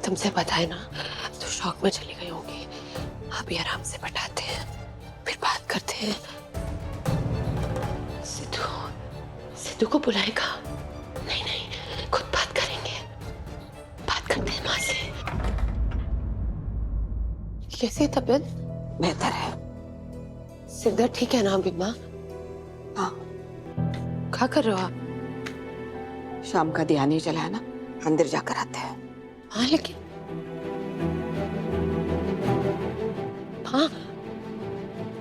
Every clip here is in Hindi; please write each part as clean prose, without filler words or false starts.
तुमसे बताए ना तो शौक में चली गई होंगी। अभी आराम से बैठाते हैं, फिर बात करते हैं। सिद्धू, सिद्धू को बुलाएगा? नहीं नहीं, खुद बात करेंगे। बात करते हैं माँ से। कैसी है तबीयत? बेहतर है। सिद्धू ठीक है ना अभी माँ? हाँ। क्या कर रहे हो आप? शाम का दिया नहीं जला है ना, मंदिर जाकर आते हैं। हाँ लेकिन हाँ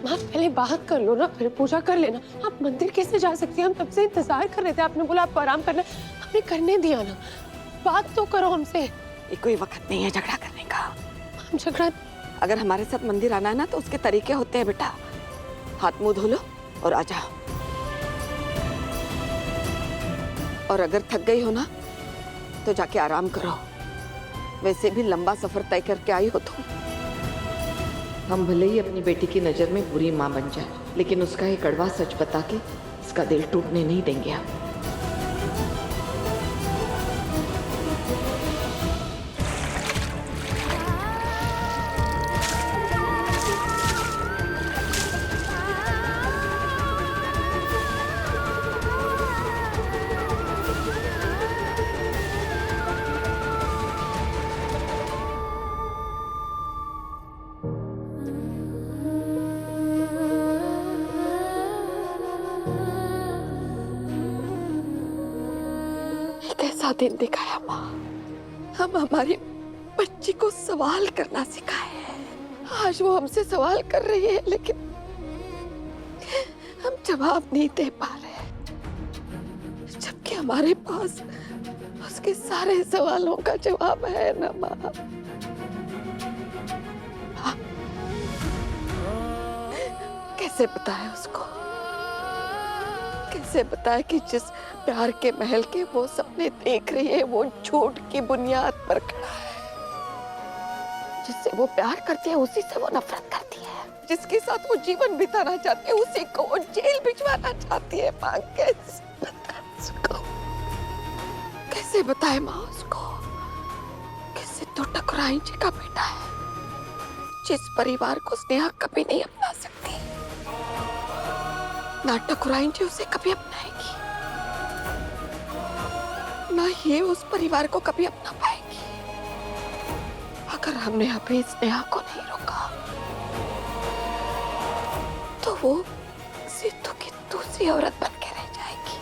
माँ, पहले बात कर लो ना, फिर पूजा कर लेना। आप मंदिर कैसे जा सकती हैं? हम तब से इंतजार कर रहे थे, आपने बोला आपको आराम करना है, हमने करने दिया ना। बात तो करो हमसे। ये कोई वक्त नहीं है झगड़ा करने का। हम झगड़ा, अगर हमारे साथ मंदिर आना है ना तो उसके तरीके होते हैं बेटा। हाथ मुंह धो लो और आ जाओ। और अगर थक गई हो ना तो जाके आराम करो। वैसे भी लंबा सफर तय करके आई हो तुम। हम भले ही अपनी बेटी की नजर में बुरी माँ बन जाए, लेकिन उसका एक कड़वा सच बता के इसका दिल टूटने नहीं देंगे हम। कैसा दिन दिखाया माँ। हम हमारी बच्ची को सवाल करना सिखाए हैं। आज वो हमसे सवाल कर रही है लेकिन हम जवाब नहीं दे पा रहे, जबकि हमारे पास उसके सारे सवालों का जवाब है ना माँ। हाँ। कैसे बताए उसको, कैसे बताए कि जिस प्यार के महल के वो सपने देख रही है वो झूठ की बुनियाद पर खड़ा है। जिससे वो प्यार करती है उसी से वो नफरत करती है। जिसके साथ वो जीवन बिताना चाहती है उसी को वो जेल भिजवाना चाहती है। माँ कैसे बताए उसको, कैसे बताए माँ उसको कि सिद्धू ठकुराइन जी का बेटा है, जिस परिवार को स्नेहा कभी नहीं अपना सकती, ना ठकुराइन जी उसे कभी अपनाएगी, ना ये उस परिवार को कभी अपना पाएगी। अगर हमने अभी स्नेहा को नहीं रोका तो वो सिद्धू की दूसरी औरत बन के रह जाएगी।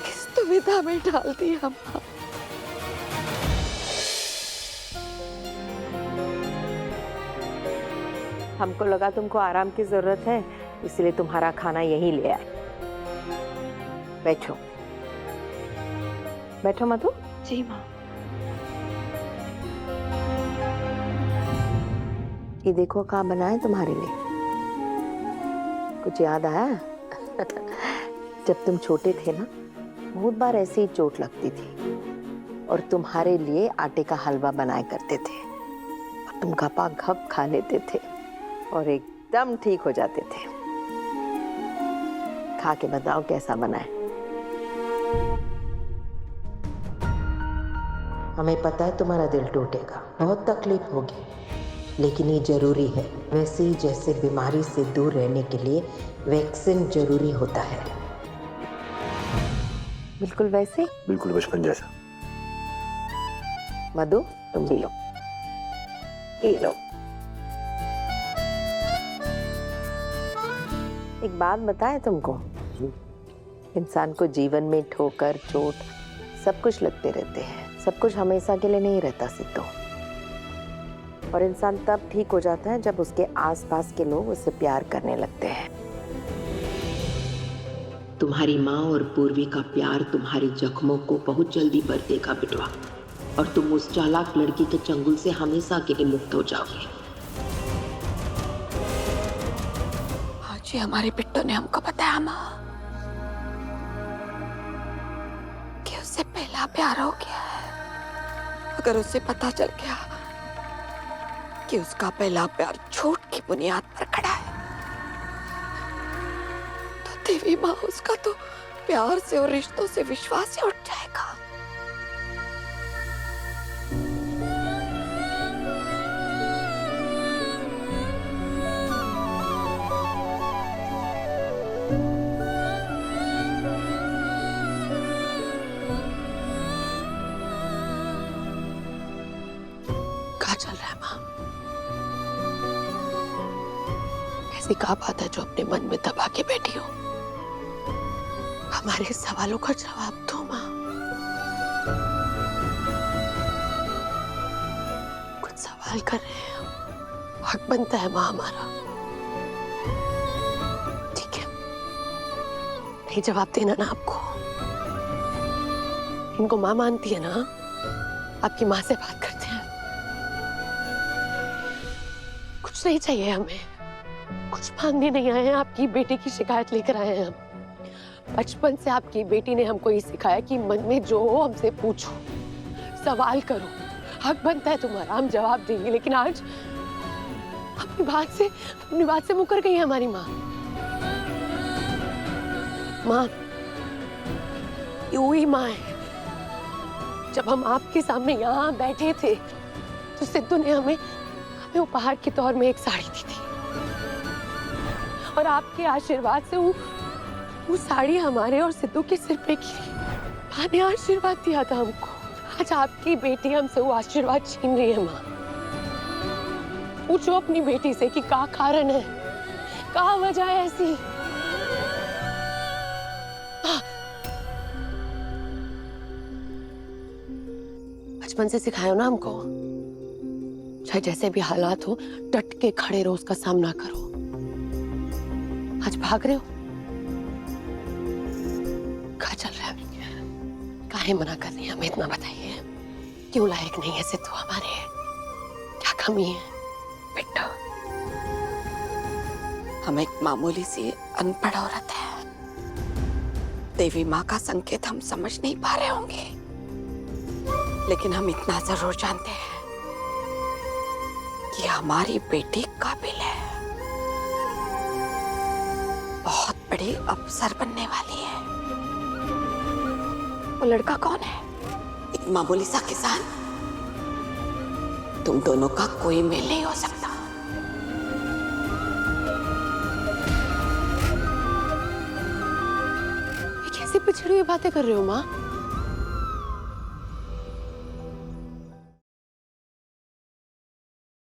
किस दुविधा में डाल दी हम। हमको लगा तुमको आराम की जरूरत है, इसलिए तुम्हारा खाना यहीं ले आए। बैठो बैठो मधु। जी माँ। ये देखो कहाँ बना है तुम्हारे लिए। कुछ याद आया? जब तुम छोटे थे ना, बहुत बार ऐसी ही चोट लगती थी और तुम्हारे लिए आटे का हलवा बनाया करते थे और तुम घपा घप खा लेते थे और एकदम ठीक हो जाते थे। खा के बताओ कैसा बना है। हमें पता है तुम्हारा दिल टूटेगा, बहुत तकलीफ होगी, लेकिन ये जरूरी है। वैसे ही जैसे बीमारी से दूर रहने के लिए वैक्सीन जरूरी होता है। बिल्कुल वैसे, बिल्कुल बचपन जैसा। मधु तुम भी लो, ये लो। एक बात बताए तुमको, इंसान को जीवन में ठोकर चोट सब कुछ लगते रहते हैं। सब कुछ हमेशा के लिए नहीं रहता सिद्धू। और इंसान तब ठीक हो जाता है जब उसके आसपास के लोग उससे प्यार करने लगते हैं। तुम्हारी माँ और पूर्वी का प्यार तुम्हारे जख्मों को बहुत जल्दी भर देगा बिटवा, और तुम उस चालाक लड़की के चंगुल से हमेशा के लिए मुक्त हो जाओगे। आज ये हमारे बिट्टू ने हमको बताया माँ कि उससे पहला प्यार हो गया है। अगर उसे पता चल गया कि उसका पहला प्यार झूठ की बुनियाद पर खड़ा है तो देवी माँ उसका तो प्यार से और रिश्तों से विश्वास ही उठ जाएगा। ऐसी क्या बात है जो अपने मन में दबा के बैठी हो? हमारे सवालों का जवाब दो माँ। कुछ सवाल कर रहे हैं, हक बनता है माँ हमारा। ठीक है, नहीं जवाब देना ना आपको। इनको माँ मानती है ना, आपकी माँ से बात करते हैं। कुछ नहीं चाहिए हमें, कुछ मांगने नहीं आए हैं, आपकी बेटी की शिकायत लेकर आए हैं हम। बचपन से आपकी बेटी ने हमको ये सिखाया कि मन में जो हो हमसे पूछो, सवाल करो, हक बनता है तुम्हारा, हम जवाब देंगे। लेकिन आज अपनी बात से मुकर गई है हमारी माँ। माँ ये वही माँ है, जब हम आपके सामने यहाँ बैठे थे तो सिद्धू ने हमें उपहार के तौर में एक साड़ी दी थी, और आपके आशीर्वाद से वो साड़ी हमारे और सिद्धू के सिर पे गिरी। माँ ने आशीर्वाद दिया था हमको, आज आपकी बेटी हमसे वो आशीर्वाद छीन रही है। माँ पूछो अपनी बेटी से कि क्या कारण है, क्या वजह है ऐसी। बचपन से सिखाया ना हमको, चाहे जैसे भी हालात हो डट के खड़े रहो, उसका सामना करो। आज भाग रहे हो, कहाँ चल रहा है? काहे मना कर रही है हमें, इतना बताइए। क्यों लायक नहीं है सिद्धू हमारे, क्या कमी है बेटा? हम एक मामूली सी अनपढ़ औरत है, देवी माँ का संकेत हम समझ नहीं पा रहे होंगे, लेकिन हम इतना जरूर जानते हैं कि हमारी बेटी काबिल है, बहुत बड़ी अफसर बनने वाली है। वो लड़का कौन है? एक मामूली सा किसान। तुम दोनों का कोई मेल नहीं हो सकता। ये कैसी पिछड़ी हुई बातें कर रहे हो माँ?